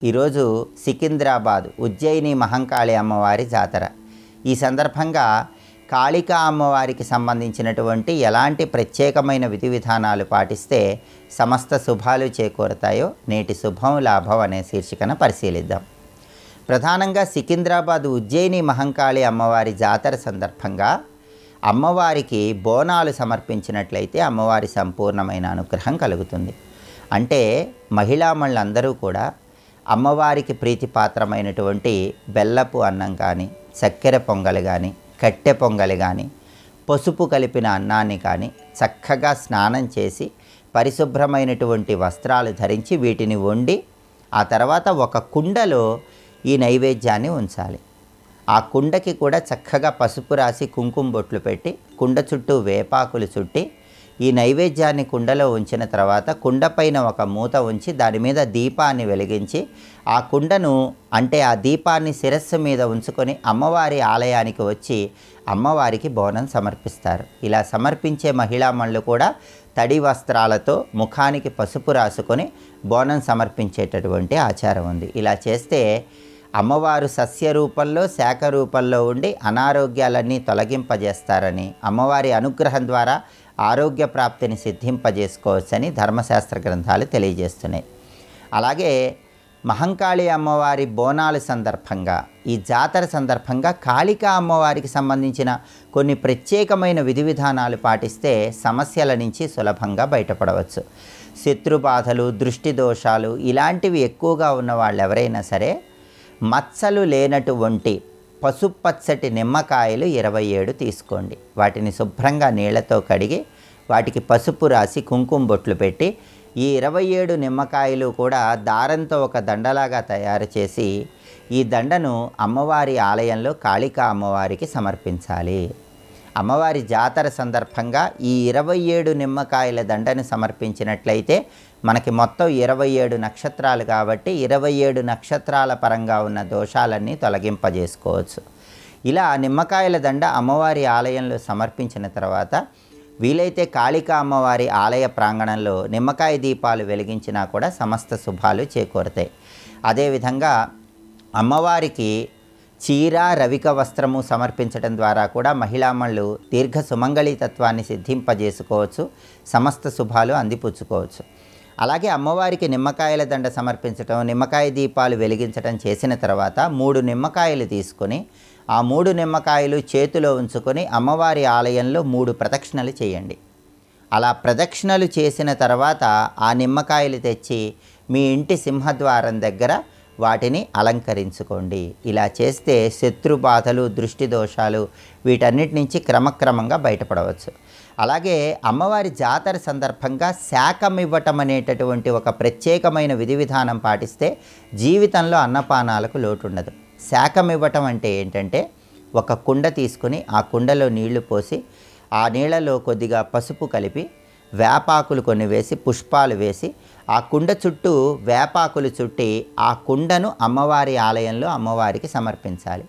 ఈరోజు సికింద్రాబాద్ ఉజ్జయిని మహంకాళి అమ్మవారి జాతర. ఈ సందర్భంగా కాళికా అమ్మవారికి సంబంధించినటువంటి ఎలాంటి ప్రత్యేకమైన విధి విధానాలు పాటిస్తే సమస్త శుభాలు చేకూరతాయో నేటి శుభం లాభం అనే శీర్షికన పరిశీలిద్దాం. ప్రధానంగా సికింద్రాబాద్ ఉజ్జయిని మహంకాళి అమ్మవారి జాతర సందర్భంగా అమ్మవారికి బోనాలు సమర్పించినట్లయితే అమ్మవారి సంపూర్ణమైన అనుగ్రహం కలుగుతుంది. అంటే మహిళామణులందరూ కూడా అమ్మవారికి ప్రీతిపాత్రమైనటువంటి బెల్లపు అన్నం కానీ, చక్కెర పొంగలి కానీ, కట్టె పొంగలి కానీ, పసుపు కలిపిన అన్నాన్ని కానీ చక్కగా స్నానం చేసి పరిశుభ్రమైనటువంటి వస్త్రాలు ధరించి వీటిని వండి ఆ తర్వాత ఒక కుండలో ఈ నైవేద్యాన్ని ఉంచాలి. ఆ కుండకి కూడా చక్కగా పసుపు రాసి కుంకుమ బొట్లు పెట్టి కుండ చుట్టూ వేపాకులు చుట్టి ఈ నైవేద్యాన్ని కుండలో ఉంచిన తర్వాత కుండపైన ఒక మూత ఉంచి దాని మీద దీపాన్ని వెలిగించి ఆ కుండను అంటే ఆ దీపాన్ని శిరస్సు మీద ఉంచుకొని అమ్మవారి ఆలయానికి వచ్చి అమ్మవారికి బోనం సమర్పిస్తారు. ఇలా సమర్పించే మహిళామణులు కూడా తడి వస్త్రాలతో ముఖానికి పసుపు రాసుకొని బోనం సమర్పించేటటువంటి ఆచారం ఉంది. ఇలా చేస్తే అమ్మవారు సస్య రూపంలో శాఖ రూపంలో ఉండి అనారోగ్యాలన్నీ తొలగింపజేస్తారని, అమ్మవారి అనుగ్రహం ద్వారా ఆరోగ్య ప్రాప్తిని సిద్ధింపజేసుకోవచ్చని ధర్మశాస్త్ర గ్రంథాలు తెలియజేస్తున్నాయి. అలాగే మహంకాళి అమ్మవారి బోనాల సందర్భంగా ఈ జాతర సందర్భంగా కాళికా అమ్మవారికి సంబంధించిన కొన్ని ప్రత్యేకమైన విధి విధానాలు పాటిస్తే సమస్యల నుంచి సులభంగా బయటపడవచ్చు. శత్రుబాధలు, దృష్టి దోషాలు ఇలాంటివి ఎక్కువగా ఉన్న వాళ్ళు ఎవరైనా సరే మచ్చలు లేనటువంటి పసుపచ్చటి నిమ్మకాయలు 27 తీసుకోండి. వాటిని శుభ్రంగా నీళ్లతో కడిగి వాటికి పసుపు రాసి కుంకుమ బొట్లు పెట్టి ఈ 27 నిమ్మకాయలు కూడా దారంతో ఒక దండలాగా తయారు చేసి ఈ దండను అమ్మవారి ఆలయంలో కాళికా అమ్మవారికి సమర్పించాలి. అమ్మవారి జాతర సందర్భంగా ఈ 27 నిమ్మకాయల దండను సమర్పించినట్లయితే మనకి మొత్తం 27 నక్షత్రాలు కాబట్టి 27 నక్షత్రాల పరంగా ఉన్న దోషాలన్నీ తొలగింపజేసుకోవచ్చు. ఇలా నిమ్మకాయల దండ అమ్మవారి ఆలయంలో సమర్పించిన తర్వాత వీలైతే కాళికా అమ్మవారి ఆలయ ప్రాంగణంలో నిమ్మకాయ దీపాలు వెలిగించినా కూడా సమస్త శుభాలు చేకూరతాయి. అదేవిధంగా అమ్మవారికి చీర, రవిక వస్త్రము సమర్పించడం ద్వారా కూడా మహిళామణులు దీర్ఘ సుమంగళీతత్వాన్ని సిద్ధింపజేసుకోవచ్చు, సమస్త శుభాలు అందిపుచ్చుకోవచ్చు. అలాగే అమ్మవారికి నిమ్మకాయల దండ సమర్పించడం, నిమ్మకాయ దీపాలు వెలిగించడం చేసిన తర్వాత 3 నిమ్మకాయలు తీసుకొని ఆ 3 నిమ్మకాయలు చేతిలో ఉంచుకొని అమ్మవారి ఆలయంలో 3 ప్రదక్షిణలు చేయండి. అలా ప్రదక్షిణలు చేసిన తర్వాత ఆ నిమ్మకాయలు తెచ్చి మీ ఇంటి సింహద్వారం దగ్గర వాటిని అలంకరించుకోండి. ఇలా చేస్తే శత్రుబాధలు, దృష్టి దోషాలు వీటన్నిటి నుంచి క్రమక్రమంగా బయటపడవచ్చు. అలాగే అమ్మవారి జాతర సందర్భంగా శాకం ఇవ్వటం అనేటటువంటి ఒక ప్రత్యేకమైన విధి విధానం పాటిస్తే జీవితంలో అన్నపానాలకు లోటు ఉండదు. శాకం ఇవ్వటం అంటే ఏంటంటే ఒక కుండ తీసుకుని ఆ కుండలో నీళ్లు పోసి ఆ నీళ్లలో కొద్దిగా పసుపు కలిపి వేపాకులు కొన్ని వేసి పుష్పాలు వేసి ఆ కుండ చుట్టూ వేపాకులు చుట్టి ఆ కుండను అమ్మవారి ఆలయంలో అమ్మవారికి సమర్పించాలి.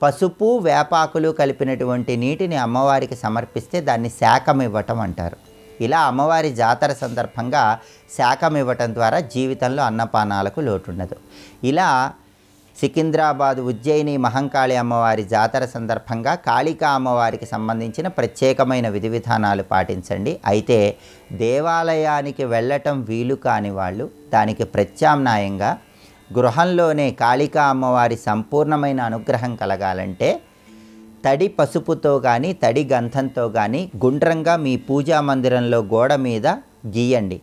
పసుపు వేపాకులు కలిపినటువంటి నీటిని అమ్మవారికి సమర్పిస్తే దాన్ని శాకం ఇవ్వటం అంటారు. ఇలా అమ్మవారి జాతర సందర్భంగా శాకం ఇవ్వటం ద్వారా జీవితంలో అన్నపానాలకు లోటుండదు. ఇలా సికింద్రాబాద్ ఉజ్జయిని మహంకాళి అమ్మవారి జాతర సందర్భంగా కాళికా అమ్మవారికి సంబంధించిన ప్రత్యేకమైన విధి విధానాలు పాటించండి. అయితే దేవాలయానికి వెళ్ళటం వీలు కాని వాళ్ళు దానికి ప్రత్యామ్నాయంగా గృహంలోనే కాళికా అమ్మవారి సంపూర్ణమైన అనుగ్రహం కలగాలంటే తడి పసుపుతో కానీ తడి గంధంతో కానీ గుండ్రంగా మీ పూజా మందిరంలో గోడ మీద గీయండి.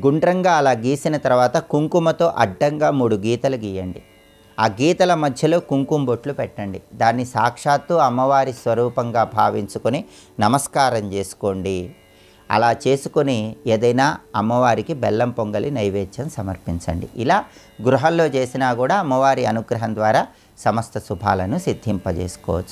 గుండ్రంగా అలా గీసిన తర్వాత కుంకుమతో అడ్డంగా 3 గీతలు గీయండి. ఆ గీతల మధ్యలో కుంకుమ బొట్లు పెట్టండి. దాన్ని సాక్షాత్తు అమ్మవారి స్వరూపంగా భావించుకొని నమస్కారం చేసుకోండి. అలా చేసుకొని ఏదైనా అమ్మవారికి బెల్లం పొంగలి నైవేద్యం సమర్పించండి. ఇలా గృహంలో చేసినా కూడా అమ్మవారి అనుగ్రహం ద్వారా సమస్త శుభాలను సిద్ధింపజేసుకోవచ్చు.